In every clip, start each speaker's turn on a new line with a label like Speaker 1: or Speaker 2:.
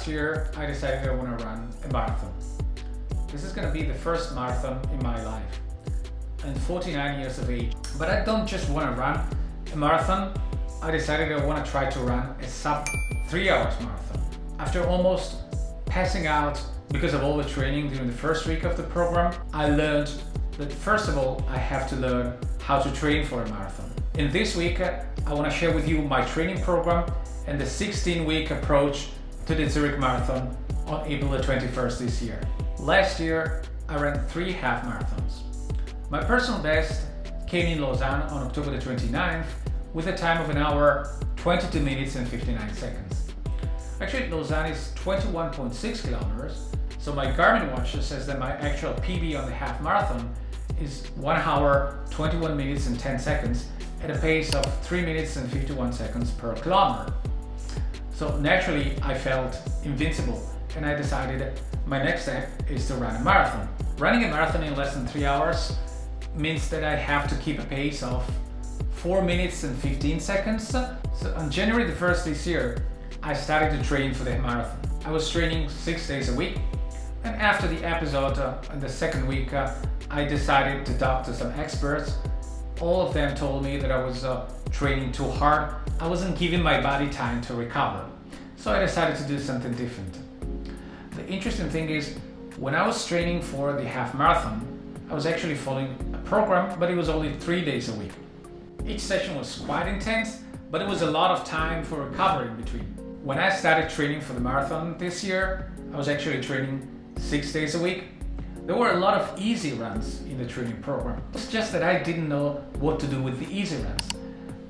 Speaker 1: Last year, I decided I want to run a marathon. This is going to be the first marathon in my life. I'm 49 years of age, but I don't just want to run a marathon. I decided I want to try to run a sub 3 hours marathon. After almost passing out because of all the training during the first week of the program, I learned that first of all, I have to learn how to train for a marathon. In this week, I want to share with you my training program and the 16-week approach to the Zurich Marathon on April the 21st this year. Last year, I ran 3 half marathons. My personal best came in Lausanne on October the 29th with a time of 1 hour, 22 minutes and 59 seconds. Actually, Lausanne is 21.6 kilometers, so my Garmin watch says that my actual PB on the half marathon is 1 hour, 21 minutes and 10 seconds at a pace of 3 minutes and 51 seconds per kilometer. So naturally, I felt invincible and I decided my next step is to run a marathon. Running a marathon in less than 3 hours means that I have to keep a pace of 4 minutes and 15 seconds. So on January the 1st this year, I started to train for the marathon. I was training 6 days a week, and after the episode in the second week, I decided to talk to some experts. All of them told me that I was training too hard. I wasn't giving my body time to recover. So I decided to do something different. The interesting thing is, when I was training for the half marathon, I was actually following a program, but it was only 3 days a week. Each session was quite intense, but it was a lot of time for recovery in between. When I started training for the marathon this year, I was actually training 6 days a week. There were a lot of easy runs in the training program. It's just that I didn't know what to do with the easy runs.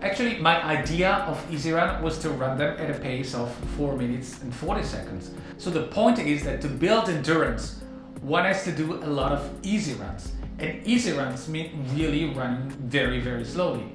Speaker 1: Actually, my idea of easy run was to run them at a pace of 4 minutes and 40 seconds. So the point is that to build endurance, one has to do a lot of easy runs. And easy runs mean really running very, very slowly.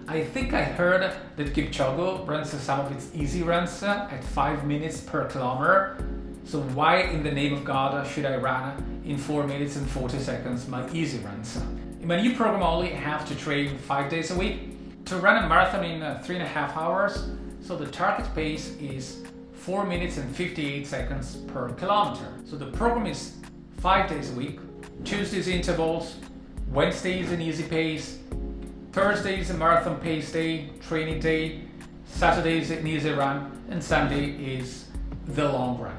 Speaker 1: I think I heard that Kipchoge runs some of its easy runs at 5 minutes per kilometer. So why in the name of God should I run in 4 minutes and 40 seconds my easy runs? In my new program, I only have to train 5 days a week to run a marathon in 3.5 hours. So the target pace is 4 minutes and 58 seconds per kilometer. So the program is 5 days a week. Tuesdays intervals, Wednesday is an easy pace, Thursday is a marathon pace day, training day, Saturday is an easy run, and Sunday is the long run.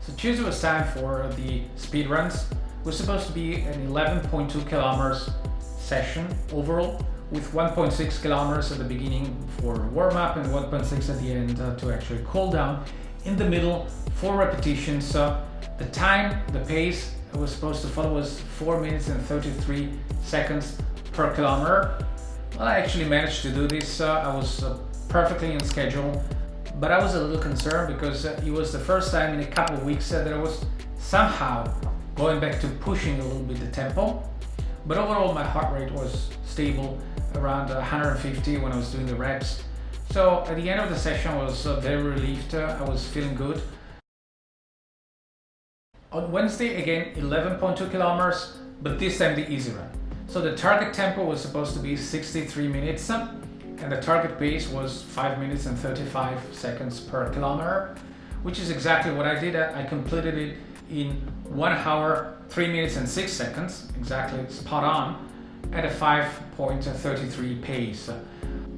Speaker 1: So Tuesday was time for the speed runs. It was supposed to be an 11.2 kilometers session overall, with 1.6 kilometers at the beginning for warm-up and 1.6 at the end to actually cool down. In the middle, 4 repetitions. The time, the pace I was supposed to follow was 4 minutes and 33 seconds per kilometer. Well, I actually managed to do this. I was perfectly on schedule, but I was a little concerned because it was the first time in a couple of weeks that I was somehow going back to pushing a little bit the tempo. But overall, my heart rate was stable around 150 when I was doing the reps. So at the end of the session, I was very relieved. I was feeling good. On Wednesday, again, 11.2 kilometers, but this time the easy run. So the target tempo was supposed to be 63 minutes, and the target pace was 5 minutes and 35 seconds per kilometer, which is exactly what I did. I completed it in 1 hour, 3 minutes and 6 seconds, exactly spot on, at a 5.33 pace.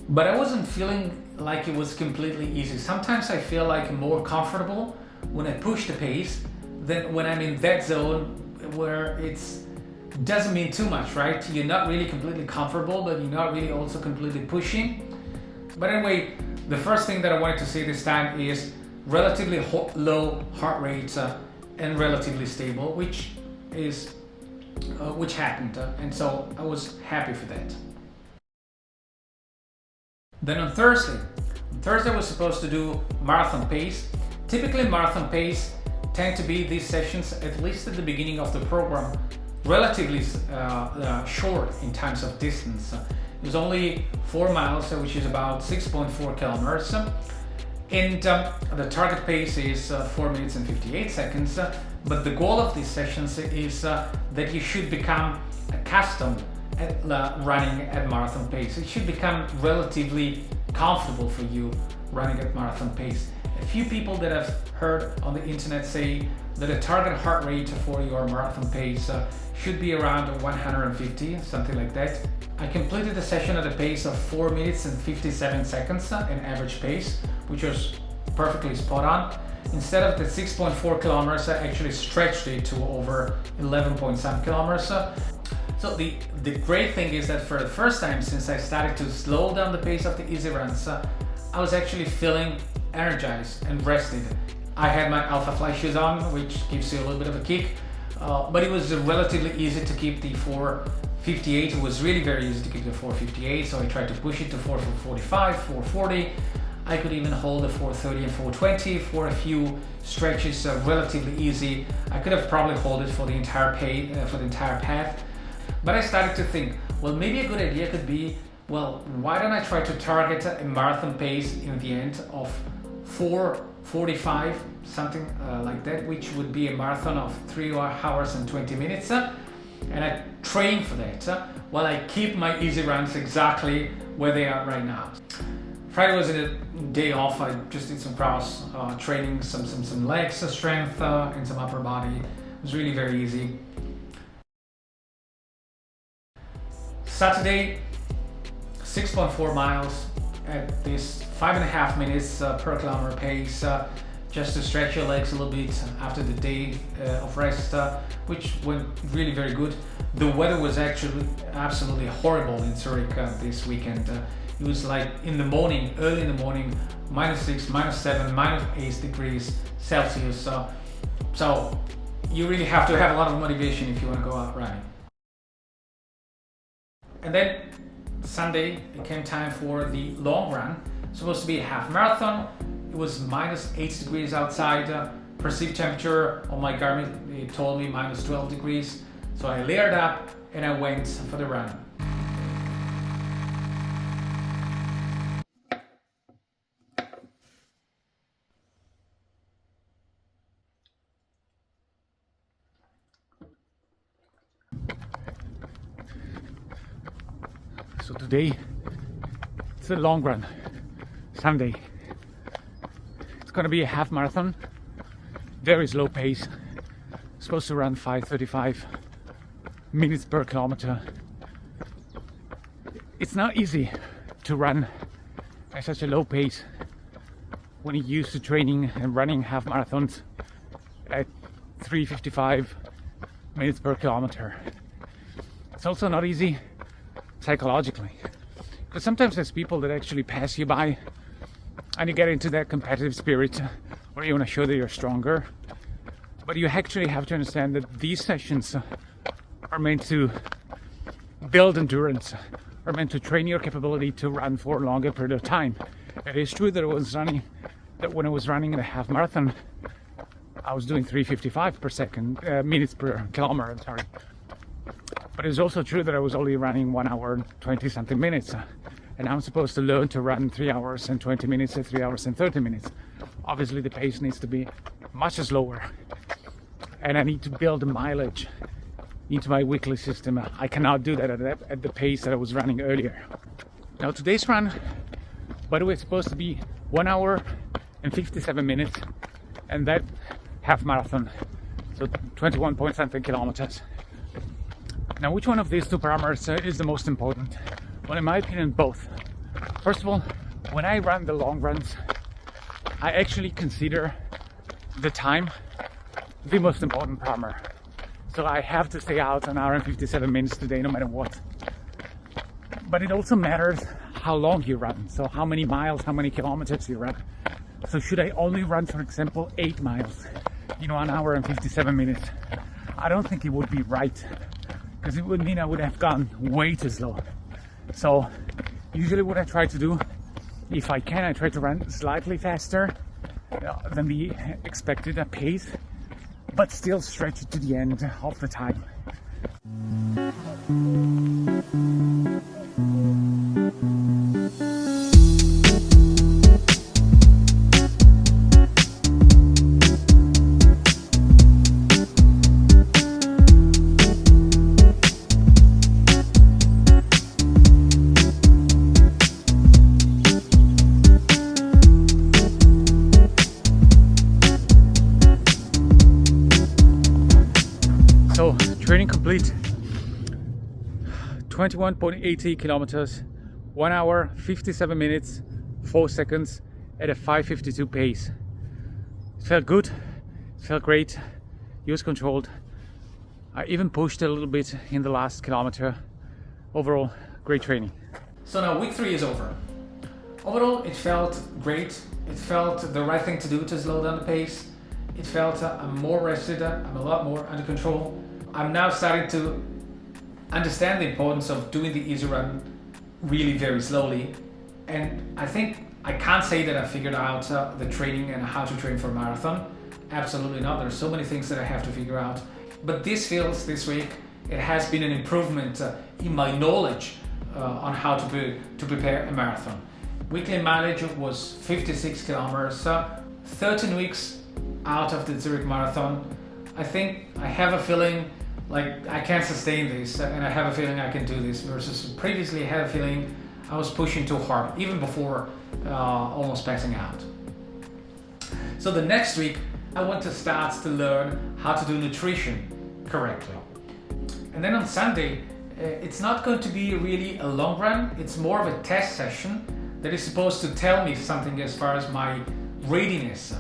Speaker 1: But I wasn't feeling like it was completely easy. Sometimes I feel like I'm more comfortable when I push the pace than when I'm in that zone where it doesn't mean too much, right? You're not really completely comfortable, but you're not really also completely pushing. But anyway, the first thing that I wanted to say this time is relatively low heart rate and relatively stable, which happened, and so I was happy for that. Then on Thursday I was supposed to do marathon pace. Typically marathon pace tend to be these sessions, at least at the beginning of the program, relatively short in terms of distance. It was only 4 miles, which is about 6.4 kilometers. And the target pace is 4 minutes and 58 seconds. But the goal of these sessions is that you should become accustomed at running at marathon pace. It should become relatively comfortable for you running at marathon pace. A few people that I've heard on the internet say that a target heart rate for your marathon pace should be around 150, something like that. I completed the session at a pace of 4 minutes and 57 seconds in average pace, which was perfectly spot on. Instead of the 6.4 kilometers, I actually stretched it to over 11.7 kilometers. So the great thing is that for the first time since I started to slow down the pace of the easy runs, I was actually feeling energized and rested. I had my Alphafly shoes on, which gives you a little bit of a kick, but it was relatively easy to keep the 4:58. It was really very easy to keep the 4:58, so I tried to push it to 4:45, 4:40. I could even hold the 4:30 and 4:20 for a few stretches, relatively easy. I could have probably held it for the entire path, but I started to think, well, maybe a good idea could be, well, why don't I try to target a marathon pace in the end of 4:45, something like that, which would be a marathon of 3 hours and 20 minutes, and I train for that while I keep my easy runs exactly where they are right now. Friday was a day off. I just did some cross training, some legs strength and some upper body. It was really very easy. Saturday, 6.4 miles at this 5.5 minutes per kilometer pace, just to stretch your legs a little bit after the day of rest, which went really very good. The weather was actually absolutely horrible in Zurich this weekend. It was like in the morning, early in the morning, -6, -7, -8 degrees Celsius. So you really have to have a lot of motivation if you want to go out running. And then Sunday, it came time for the long run. Supposed to be a half marathon. It was -8 degrees outside. Perceived temperature on my Garmin, it told me -12 degrees. So I layered up and I went for the run. So today, it's a long run, Sunday. It's gonna be a half marathon, very slow pace. Supposed to run 5:35 minutes per kilometer. It's not easy to run at such a low pace when you're used to training and running half marathons at 3:55 minutes per kilometer. It's also not easy psychologically, because sometimes there's people that actually pass you by and you get into that competitive spirit where you want to show that you're stronger. But you actually have to understand that these sessions are meant to build endurance, are meant to train your capability to run for a longer period of time. It is true that when I was running the half marathon, I was doing 3:55 per second, minutes per kilometer, sorry. But it's also true that I was only running 1 hour and 20 something minutes. And I'm supposed to learn to run 3 hours and 20 minutes at 3 hours and 30 minutes. Obviously the pace needs to be much slower. And I need to build mileage into my weekly system. I cannot do that at the pace that I was running earlier. Now today's run, by the way, is supposed to be 1 hour and 57 minutes. And that half marathon, so 21 point something kilometers. Now, which one of these two parameters is the most important? Well, in my opinion, both. First of all, when I run the long runs, I actually consider the time the most important parameter. So I have to stay out an hour and 57 minutes today, no matter what. But it also matters how long you run. So how many miles, how many kilometers you run. So should I only run, for example, 8 miles in 1 hour and 57 minutes? I don't think it would be right, because it would mean I would have gone way too slow. So usually what I try to do, if I can, I try to run slightly faster than the expected pace, but still stretch it to the end of the time. complete 21.80 kilometers, 1 hour, 57 minutes, 4 seconds at a 5:52 pace. It felt good, it felt great, it was controlled. I even pushed a little bit in the last kilometer. Overall, great training. So now week 3 is over. Overall, it felt great. It felt the right thing to do to slow down the pace. It felt I'm more rested, I'm a lot more under control. I'm now starting to understand the importance of doing the easy run really very slowly. And I think I can't say that I figured out the training and how to train for a marathon. Absolutely not. There's so many things that I have to figure out. But this week, it has been an improvement in my knowledge on how to prepare a marathon. Weekly mileage was 56 kilometers, 13 weeks out of the Zurich Marathon. I think I have a feeling like I can sustain this, and I have a feeling I can do this, versus previously I had a feeling I was pushing too hard, even before almost passing out. So the next week, I want to start to learn how to do nutrition correctly. And then on Sunday, it's not going to be really a long run, it's more of a test session that is supposed to tell me something as far as my readiness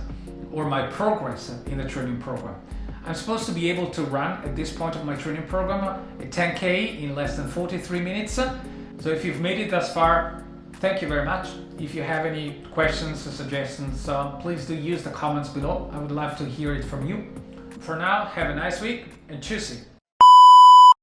Speaker 1: or my progress in the training program. I'm supposed to be able to run at this point of my training program a 10K in less than 43 minutes. So if you've made it thus far, thank you very much. If you have any questions or suggestions, please do use the comments below. I would love to hear it from you. For now, have a nice week and tschüssi.